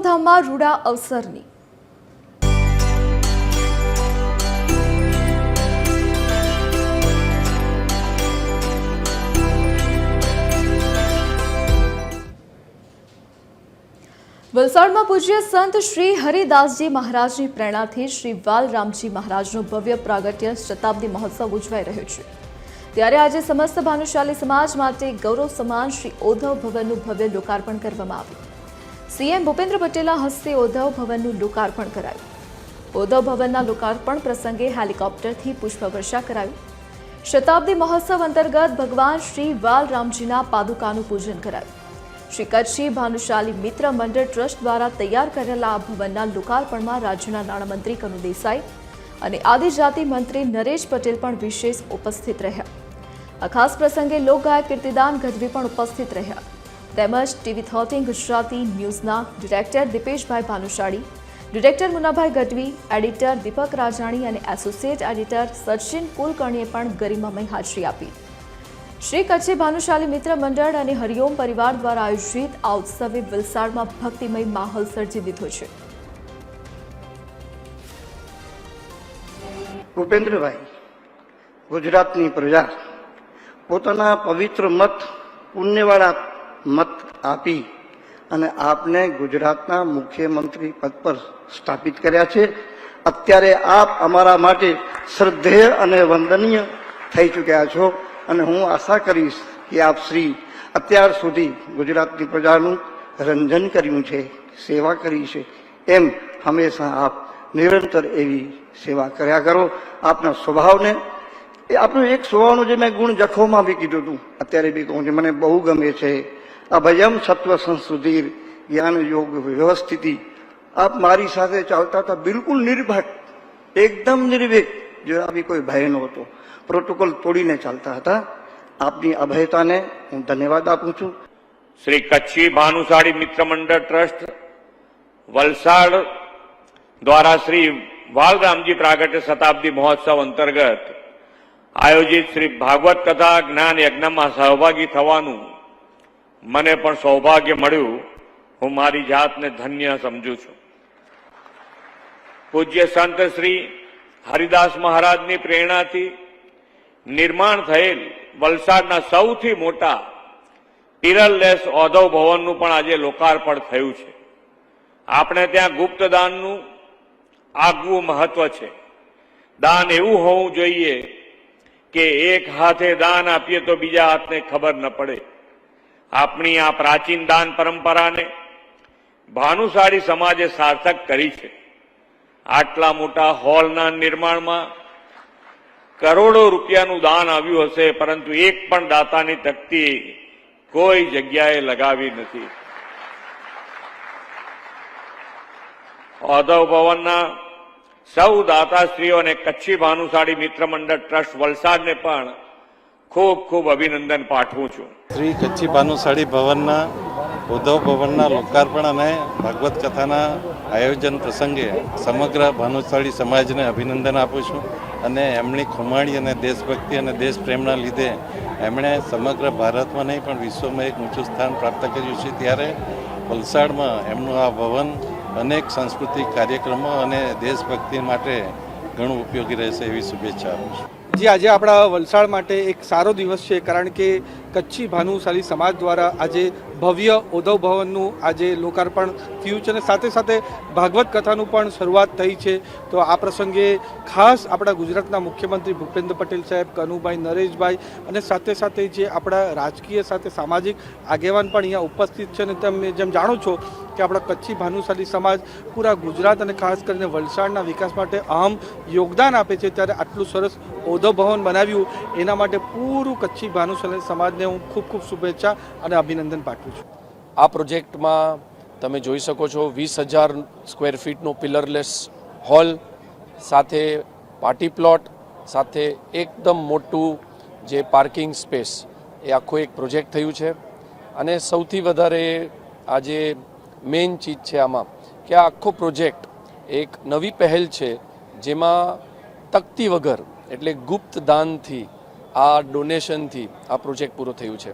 અક્ષરધામમાં રૂડા અવસરની વલસાડમાં પૂજ્ય સંત શ્રી હરિદાસજી મહારાજની પ્રેરણાથી શ્રી વાલરામજી મહારાજનો ભવ્ય પ્રાગટ્ય શતાબ્દી મહોત્સવ ઉજવાઈ રહ્યો છે। ત્યારે આજે સમસ્ત ભાનુશાલી સમાજ માટે ગૌરવ સમાન શ્રી ઓધવ ભવનનું ભવ્ય લોકાર્પણ કરવામાં આવ્યું। સીએમ ભૂપેન્દ્ર પટેલના હસ્તે ઓધવ ભવનનું લોકાર્પણ કરાયું। ઓધવ ભવનના લોકાર્પણ પ્રસંગે હેલિકોપ્ટરથી પુષ્પવર્ષા કરાયું। શતાબ્દી મહોત્સવ અંતર્ગત ભગવાન શ્રી વાલરામજીના પાદુકાનું પૂજન કરાયું। શ્રી કચ્છી ભાનુશાલી મિત્ર મંડળ ટ્રસ્ટ દ્વારા તૈયાર કરેલા આ ભવનના લોકાર્પણમાં રાજ્યના નાણામંત્રી કનુ દેસાઈ અને આદિજાતિ મંત્રી નરેશ પટેલ પણ વિશેષ ઉપસ્થિત રહ્યા। આ ખાસ પ્રસંગે લોકગાયક કીર્તિદાન ગઢવી પણ ઉપસ્થિત રહ્યા તેમજ TV 13 Gujarati ન્યૂઝના director દીપેશભાઈ Bhanushali, director Munabhai Gadhvi, editor દીપક રાજાણી અને એસોસિએટ એડિટર સચિન કુલકર્ણીએ પણ ગરિમામય હાજરી આપી। શ્રી કચ્છી ભાનુશાલી મિત્ર મંડળ અને હરિઓમ પરિવાર દ્વારા આયોજિત આ ઉત્સવે વલસાડમાં ભક્તિમય માહોલ સર્જી દીધો છે। ભૂપેન્દ્રભાઈ, ગુજરાતની પ્રજા પોતાના પવિત્ર મત, પુણ્યવાળા મત આપી અને આપને ગુજરાતના મુખ્યમંત્રી પદ પર સ્થાપિત કર્યા છે। અત્યારે આપ અમારા માટે શ્રદ્ધેય અને વંદનીય થઈ ચૂક્યા છો અને હું આશા કરીશ કે આપ શ્રી અત્યાર સુધી ગુજરાતની પ્રજાનું રંજન કર્યું છે, સેવા કરી છે, એમ હંમેશા આપ નિરંતર એવી સેવા કર્યા કરો। આપના સ્વભાવને આપણું એક સ્વભાવનું જે મેં ગુણ જખોમાં બી કીધું હતું, અત્યારે બી કહું છું, મને બહુ ગમે છે અભયમ સત્વ સંસ્કૃતિ જ્ઞાન યોગ વ્યવસ્થિતિ। આપ મારી સાથે ચાલતા હતા બિલકુલ નિર્ભય, એકદમ નિર્ભીક, જરા બી કોઈ ભય નહોતો, પ્રોટોકોલ તોડીને ચાલતા હતા। આપની અભયતાને હું ધન્યવાદ આપું છું। શ્રી કચ્છી ભાનુશાળી મિત્ર મંડળ ટ્રસ્ટ વલસાડ દ્વારા શ્રી વાલરામજી પ્રાગટ્ય શતાબ્દી મહોત્સવ અંતર્ગત આયોજિત શ્રી ભાગવત કથા જ્ઞાન યજ્ઞમાં સહભાગી થવાનું મને પણ સૌભાગ્ય મળ્યું। હું મારી જાતને ધન્ય સમજું છું। પૂજ્ય સંત શ્રી હરિદાસ મહારાજની પ્રેરણાથી નિર્માણ થયેલ વલસાડના સૌથી મોટા પિલરલેસ ઓધવ ભવનનું પણ આજે લોકાર્પણ થયું છે। આપણે ત્યાં ગુપ્ત દાનનું આગવું મહત્વ છે। દાન એવું હોવું જોઈએ કે એક હાથે દાન આપીએ તો બીજા હાથને ખબર ન પડે। આપણી આ પ્રાચીન દાન પરંપરાને ભાનુશાળી સમાજે સાર્થક કરી છે। આટલા મોટા હોલના નિર્માણમાં કરોડો રૂપિયાનું દાન આવ્યું હશે, પરંતુ એક પણ દાતાની તકતી કોઈ જગ્યાએ લગાવી નથી। ઓધવ ભવનના સૌ દાતાશ્રીઓ અને કચ્છી ભાનુશાળી મિત્ર મંડળ ટ્રસ્ટ વલસાડને પણ ખૂબ ખૂબ અભિનંદન પાઠવું છું। શ્રી કચ્છી ભાનુશાળી ભવનના ઉદ્ધવ ભવનના લોકાર્પણ અને ભાગવત કથાના આયોજન પ્રસંગે સમગ્ર ભાનુશાળી સમાજને અભિનંદન આપું છું અને એમની ખુમાણી અને દેશભક્તિ અને દેશ પ્રેમના લીધે એમણે સમગ્ર ભારતમાં નહીં પણ વિશ્વમાં એક ઊંચું સ્થાન પ્રાપ્ત કર્યું છે। ત્યારે વલસાડમાં એમનું આ ભવન અનેક સાંસ્કૃતિક કાર્યક્રમો અને દેશભક્તિ માટે ઘણું ઉપયોગી રહેશે એવી શુભેચ્છા આપું છું। જે આજે આપણા વલસાડ માટે એક સારો દિવસ છે, કારણ કે કચ્છી ભાનુશાલી સમાજ દ્વારા આજે ભવ્ય ઓધવ ભવનનું આજે લોકાર્પણ થયું છે અને સાથે સાથે ભાગવત કથાનું પણ શરૂઆત થઈ છે। તો આ પ્રસંગે ખાસ આપણા ગુજરાતના મુખ્યમંત્રી ભૂપેન્દ્ર પટેલ સાહેબ, કનુભાઈ, નરેશભાઈ અને સાથે સાથે જે આપણા રાજકીય સાથે સામાજિક આગેવાન પણ અહીંયા ઉપસ્થિત છે। અને તમે જેમ જાણો છો કે આપણા કચ્છી ભાનુશાલી સમાજ પૂરા ગુજરાત અને ખાસ કરીને વલસાડના વિકાસ માટે અહમ યોગદાન આપે છે। ત્યારે આટલું સરસ ઓધવ ભવન બનાવ્યું એના માટે પૂરું કચ્છી ભાનુશાલી સમાજને હું ખૂબ ખૂબ શુભેચ્છા અને અભિનંદન પાઠવું છું। આ પ્રોજેક્ટમાં તમે જોઈ શકો છો 20,000 સ્ક્વેર ફીટનો પિલરલેસ હોલ સાથે પાર્ટી પ્લોટ સાથે એકદમ મોટું જે પાર્કિંગ સ્પેસ, એ આખું એક પ્રોજેક્ટ થયું છે। અને સૌથી વધારે આજે મેઇન ચીજ છે આમાં કે આ આખો પ્રોજેક્ટ એક નવી પહેલ છે, જેમાં તકતી વગર એટલે ગુપ્ત દાનથી, આ ડોનેશનથી આ પ્રોજેક્ટ પૂરો થયું છે।